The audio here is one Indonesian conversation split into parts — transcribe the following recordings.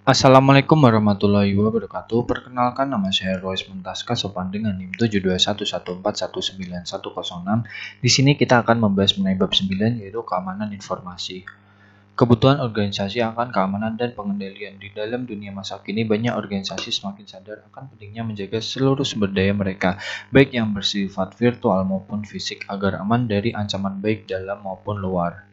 Assalamualaikum warahmatullahi wabarakatuh. Perkenalkan, nama saya Royce Muntaska Sopan dengan NIM 72114191106. Di sini kita akan membahas mengenai bab 9, yaitu keamanan informasi. Kebutuhan organisasi akan keamanan dan pengendalian. Di dalam dunia masa kini, banyak organisasi semakin sadar akan pentingnya menjaga seluruh sumber daya mereka, baik yang bersifat virtual maupun fisik, agar aman dari ancaman baik dalam maupun luar.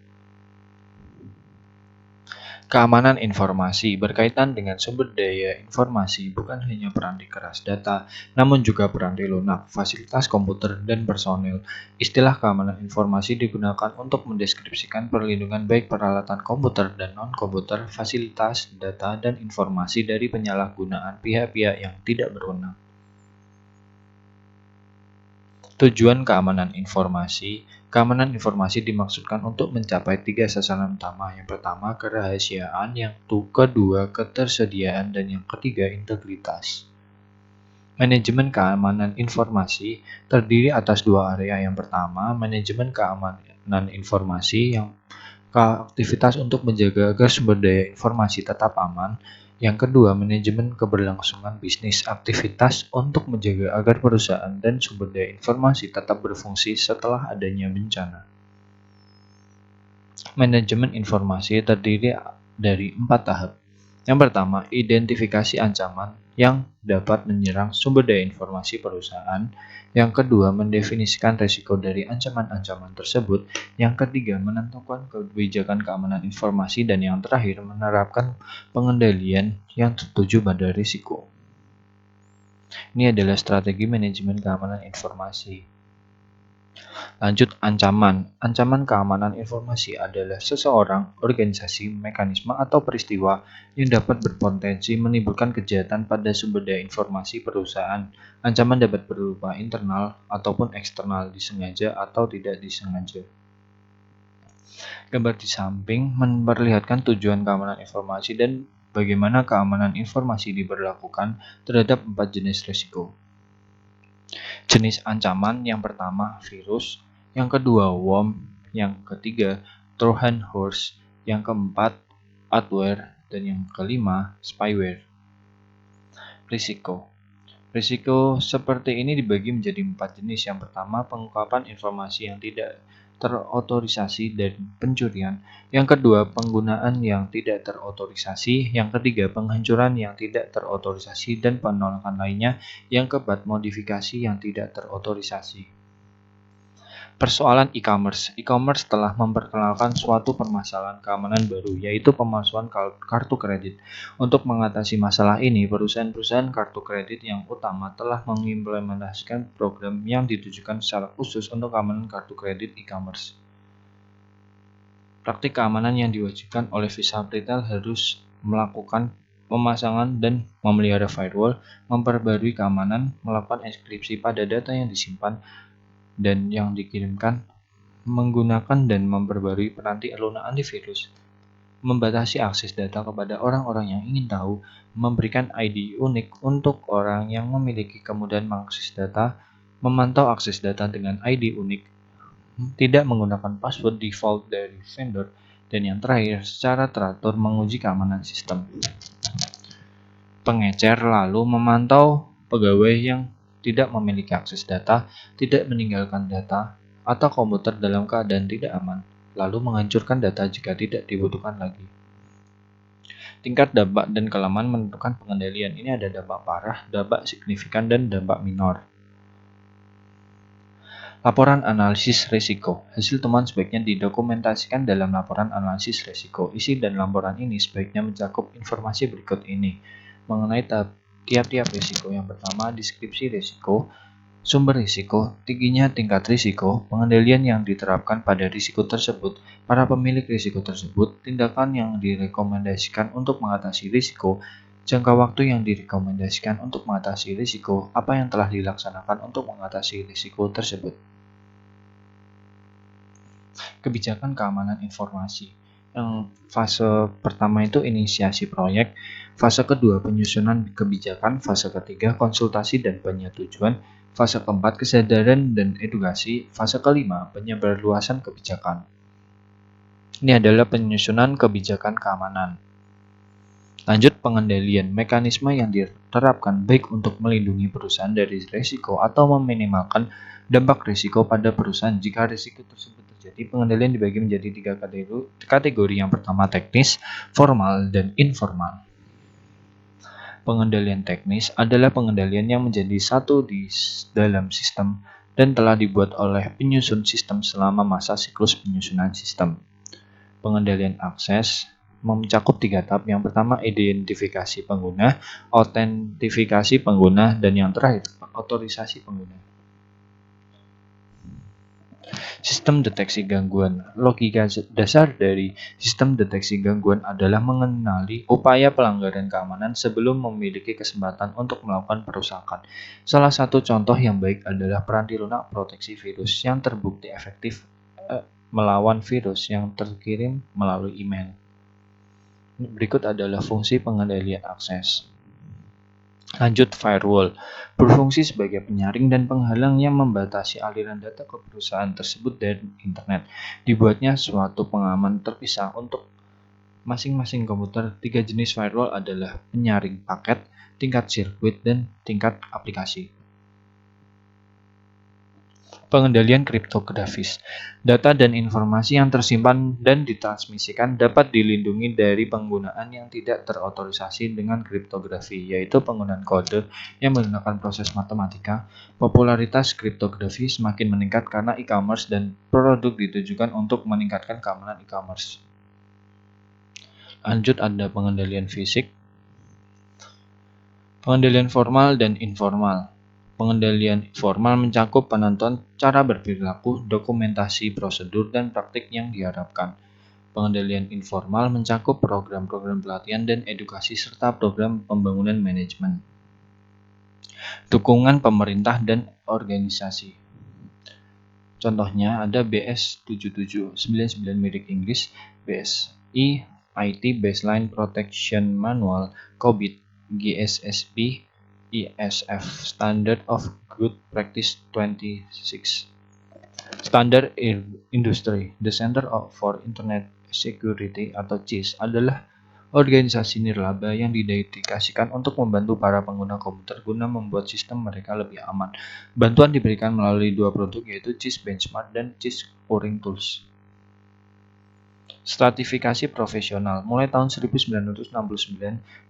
Keamanan informasi berkaitan dengan sumber daya informasi bukan hanya peranti keras data, namun juga peranti lunak, fasilitas komputer, dan personil. Istilah keamanan informasi digunakan untuk mendeskripsikan perlindungan baik peralatan komputer dan non-komputer, fasilitas, data, dan informasi dari penyalahgunaan pihak-pihak yang tidak berwenang. Tujuan keamanan informasi. Keamanan informasi dimaksudkan untuk mencapai 3 sasaran utama. Yang pertama, kerahasiaan, yang kedua, ketersediaan, dan yang ketiga, integritas. Manajemen keamanan informasi terdiri atas dua area. Yang pertama, manajemen keamanan informasi, yang aktivitas untuk menjaga agar sumber daya informasi tetap aman. Yang kedua, manajemen keberlangsungan bisnis, aktivitas untuk menjaga agar perusahaan dan sumber daya informasi tetap berfungsi setelah adanya bencana. Manajemen informasi terdiri dari 4 tahap. Yang pertama, identifikasi ancaman yang dapat menyerang sumber daya informasi perusahaan. Yang kedua, mendefinisikan risiko dari ancaman-ancaman tersebut. Yang ketiga, menentukan kebijakan keamanan informasi. Dan yang terakhir, menerapkan pengendalian yang tertuju pada risiko. Ini adalah strategi manajemen keamanan informasi. Lanjut, ancaman. Ancaman keamanan informasi adalah seseorang, organisasi, mekanisme, atau peristiwa yang dapat berpotensi menimbulkan kejahatan pada sumber daya informasi perusahaan. Ancaman dapat berupa internal ataupun eksternal, disengaja atau tidak disengaja. Gambar di samping memperlihatkan tujuan keamanan informasi dan bagaimana keamanan informasi diberlakukan terhadap 4 jenis risiko. Jenis ancaman yang pertama, virus. Yang kedua, worm. Yang ketiga, Trojan horse. Yang keempat, adware. Dan yang kelima, spyware. Risiko. Risiko seperti ini dibagi menjadi 4 jenis. Yang pertama, pengungkapan informasi yang tidak terotorisasi dan pencurian. Yang kedua, penggunaan yang tidak terotorisasi. Yang ketiga, penghancuran yang tidak terotorisasi dan penolakan lainnya. Yang keempat, modifikasi yang tidak terotorisasi. Persoalan e-commerce. E-commerce telah memperkenalkan suatu permasalahan keamanan baru, yaitu pemalsuan kartu kredit. Untuk mengatasi masalah ini, perusahaan-perusahaan kartu kredit yang utama telah mengimplementasikan program yang ditujukan secara khusus untuk keamanan kartu kredit e-commerce. Praktik keamanan yang diwajibkan oleh Visa Retail harus melakukan pemasangan dan memelihara firewall, memperbarui keamanan, melakukan enkripsi pada data yang disimpan dan yang dikirimkan, menggunakan dan memperbarui peranti lunak antivirus, membatasi akses data kepada orang-orang yang ingin tahu, memberikan ID unik untuk orang yang memiliki kemudahan mengakses data, memantau akses data dengan ID unik, tidak menggunakan password default dari vendor, dan yang terakhir, secara teratur menguji keamanan sistem. Pengecer lalu memantau pegawai yang tidak memiliki akses data, tidak meninggalkan data, atau komputer dalam keadaan tidak aman, lalu menghancurkan data jika tidak dibutuhkan lagi. Tingkat dampak dan kelemahan menentukan pengendalian. Ini ada dampak parah, dampak signifikan, dan dampak minor. Laporan analisis risiko. Hasil temuan sebaiknya didokumentasikan dalam laporan analisis risiko. Isi dan laporan ini sebaiknya mencakup informasi berikut ini mengenai tiap-tiap risiko. Yang pertama, deskripsi risiko, sumber risiko, tingginya tingkat risiko, pengendalian yang diterapkan pada risiko tersebut, para pemilik risiko tersebut, tindakan yang direkomendasikan untuk mengatasi risiko, jangka waktu yang direkomendasikan untuk mengatasi risiko, apa yang telah dilaksanakan untuk mengatasi risiko tersebut. Kebijakan keamanan informasi. Yang fase pertama itu inisiasi proyek, fase kedua penyusunan kebijakan, fase ketiga konsultasi dan penyetujuan, fase keempat kesadaran dan edukasi, fase kelima penyebarluasan kebijakan. Ini adalah penyusunan kebijakan keamanan. Lanjut, pengendalian mekanisme yang diterapkan baik untuk melindungi perusahaan dari risiko atau meminimalkan dampak risiko pada perusahaan. Jika risiko tersebut terjadi, pengendalian dibagi menjadi 3 kategori. Yang pertama teknis, formal, dan informal. Pengendalian teknis adalah pengendalian yang menjadi satu di dalam sistem dan telah dibuat oleh penyusun sistem selama masa siklus penyusunan sistem. Pengendalian akses mencakup 3 tahap. Yang pertama, identifikasi pengguna, autentifikasi pengguna, dan yang terakhir, otorisasi pengguna. Sistem deteksi gangguan. Logika dasar dari sistem deteksi gangguan adalah mengenali upaya pelanggaran keamanan sebelum memiliki kesempatan untuk melakukan perusakan. Salah satu contoh yang baik adalah peranti lunak proteksi virus yang terbukti efektif melawan virus yang terkirim melalui email. Berikut adalah fungsi pengendalian akses. Lanjut, firewall berfungsi sebagai penyaring dan penghalang yang membatasi aliran data ke perusahaan tersebut dari internet. Dibuatnya suatu pengaman terpisah untuk masing-masing komputer. 3 jenis firewall adalah penyaring paket, tingkat sirkuit, dan tingkat aplikasi. Pengendalian kriptografis. Data dan informasi yang tersimpan dan ditransmisikan dapat dilindungi dari penggunaan yang tidak terotorisasi dengan kriptografi, yaitu penggunaan kode yang menggunakan proses matematika. Popularitas kriptografi semakin meningkat karena e-commerce dan produk ditujukan untuk meningkatkan keamanan e-commerce. Lanjut, ada pengendalian fisik, pengendalian formal dan informal. Pengendalian formal mencakup penentuan cara berperilaku, dokumentasi, prosedur, dan praktik yang diharapkan. Pengendalian informal mencakup program-program pelatihan dan edukasi serta program pembangunan manajemen. Dukungan pemerintah dan organisasi. Contohnya ada BS 7799 milik Inggris, BSI IT Baseline Protection Manual, COBIT, GSSP, ISF Standard of Good Practice 26. Standar Industry. The Center for Internet Security atau CIS adalah organisasi nirlaba yang didedikasikan untuk membantu para pengguna komputer guna membuat sistem mereka lebih aman. Bantuan diberikan melalui 2 produk, yaitu CIS Benchmark dan CIS Scoring Tools. Stratifikasi profesional. Mulai tahun 1969,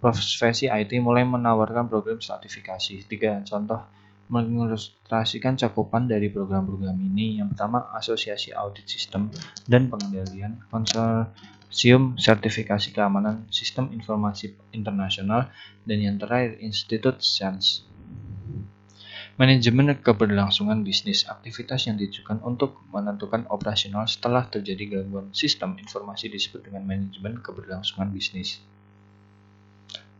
profesi IT mulai menawarkan program stratifikasi. 3 contoh mengilustrasikan cakupan dari program-program ini. Yang pertama, Asosiasi Audit Sistem dan Pengendalian, Konsorsium Sertifikasi Keamanan Sistem Informasi Internasional, dan yang terakhir, Institut SANS. Manajemen keberlangsungan bisnis, aktivitas yang ditujukan untuk menentukan operasional setelah terjadi gangguan sistem informasi disebut dengan manajemen keberlangsungan bisnis.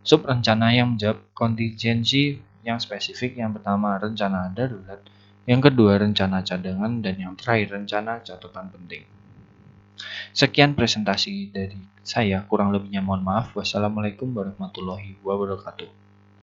Subrencana yang menjawab kontingensi yang spesifik. Yang pertama, rencana darurat, yang kedua, rencana cadangan, dan yang terakhir, rencana catatan penting. Sekian presentasi dari saya, kurang lebihnya mohon maaf. Wassalamualaikum warahmatullahi wabarakatuh.